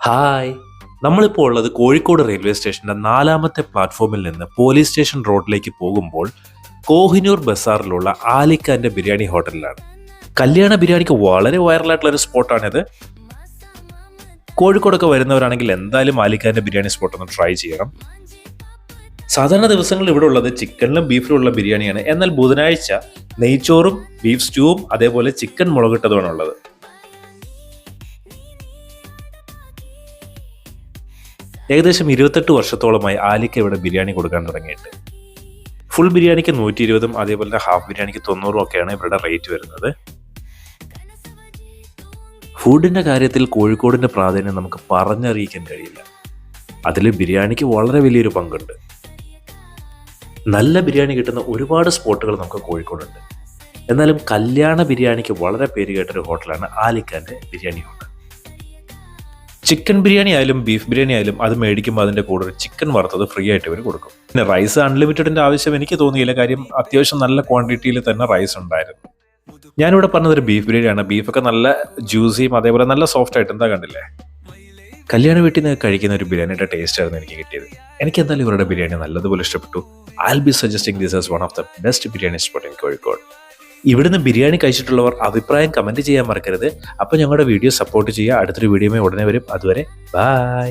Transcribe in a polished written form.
Hi, നമ്മളിപ്പോൾ ഉള്ളത് Kozhikode railway സ്റ്റേഷന്റെ 4ാമത്തെ പ്ലാറ്റ്ഫോമിൽ നിന്ന് പോലീസ് സ്റ്റേഷൻ റോഡിലേക്ക് പോകുമ്പോൾ കോഹിനൂർ ബസാറിലുള്ള ആലിക്കാന്റെ ബിരിയാണി ഹോട്ടലിലാണ്. കല്യാണ ബിരിയാണിക്ക് വളരെ വൈറലായിട്ടുള്ള ഒരു സ്പോട്ടാണിത്. കോഴിക്കോടൊക്കെ വരുന്നവരാണെങ്കിൽ എന്തായാലും ആലിക്കാന്റെ ബിരിയാണി സ്പോട്ട് ഒന്ന് ട്രൈ ചെയ്യണം. സാധാരണ ദിവസങ്ങളിൽ ഇവിടെ ഉള്ളത് ചിക്കനിലും ബീഫിലും ഉള്ള ബിരിയാണിയാണ്. എന്നാൽ ബുധനാഴ്ച നെയ്ച്ചോറും ബീഫ് സ്റ്റൂവും അതേപോലെ ചിക്കൻ മുളകിട്ടതുമാണ് ഉള്ളത്. ഏകദേശം 28 വർഷത്തോളമായി ആലിക്ക ഇവിടെ ബിരിയാണി കൊടുക്കാൻ തുടങ്ങിയിട്ട്. ഫുൾ ബിരിയാണിക്ക് 120 അതേപോലെ തന്നെ ഹാഫ് ബിരിയാണിക്ക് 90 ഒക്കെയാണ് ഇവരുടെ റേറ്റ് വരുന്നത്. ഫുഡിന്റെ കാര്യത്തിൽ കോഴിക്കോടിന്റെ പ്രാധാന്യം നമുക്ക് പറഞ്ഞറിയിക്കാൻ കഴിയില്ല. അതിൽ ബിരിയാണിക്ക് വളരെ വലിയൊരു പങ്കുണ്ട്. നല്ല ബിരിയാണി കിട്ടുന്ന ഒരുപാട് സ്പോട്ടുകൾ നമുക്ക് കോഴിക്കോടുണ്ട്. എന്നാലും കല്യാണ ബിരിയാണിക്ക് വളരെ പേര് കേട്ടൊരു ഹോട്ടലാണ് ആലിക്കാന്റെ ബിരിയാണി ഹോട്ടൽ. ചിക്കൻ ബിരിയാണി ആയാലും ബീഫ് ബിരിയാണി ആയാലും അത് മേടിക്കുമ്പോൾ അതിൻ്റെ കൂടെ ഒരു ചിക്കൻ വറുത്തത് ഫ്രീ ആയിട്ട് ഇവർ കൊടുക്കും. പിന്നെ റൈസ് അൺലിമിറ്റഡിൻ്റെ ആവശ്യം എനിക്ക് തോന്നിയില്ല. കാര്യം അത്യാവശ്യം നല്ല ക്വാണ്ടിറ്റിയിൽ തന്നെ റൈസ് ഉണ്ടായിരുന്നു. ഞാനിവിടെ പറഞ്ഞതൊരു ബീഫ് ബിരിയാണിയാണ്. ബീഫൊക്കെ നല്ല ജ്യൂസിയും അതേപോലെ നല്ല സോഫ്റ്റ് ആയിട്ട് എന്താ കണ്ടില്ലേ. കല്യാണ വീട്ടിൽ നിന്ന് കഴിക്കുന്ന ഒരു ബിരിയാണിയുടെ ടേസ്റ്റ് ആയിരുന്നു എനിക്ക് കിട്ടിയത്. എനിക്ക് എന്തായാലും ഇവരുടെ ബിരിയാണി നല്ലതുപോലെ ഇഷ്ടപ്പെട്ടു. I'll be suggesting this as one of the best biryani spot in Kozhikode. ഇവിടുന്ന് ബിരിയാണി കഴിച്ചിട്ടുള്ളവർ അഭിപ്രായം കമന്റ് ചെയ്യാൻ മറക്കരുത്. അപ്പോൾ ഞങ്ങളുടെ വീഡിയോ സപ്പോർട്ട് ചെയ്യുക. അടുത്തൊരു വീഡിയോയുമായി ഉടനെ വരും. അതുവരെ ബൈ.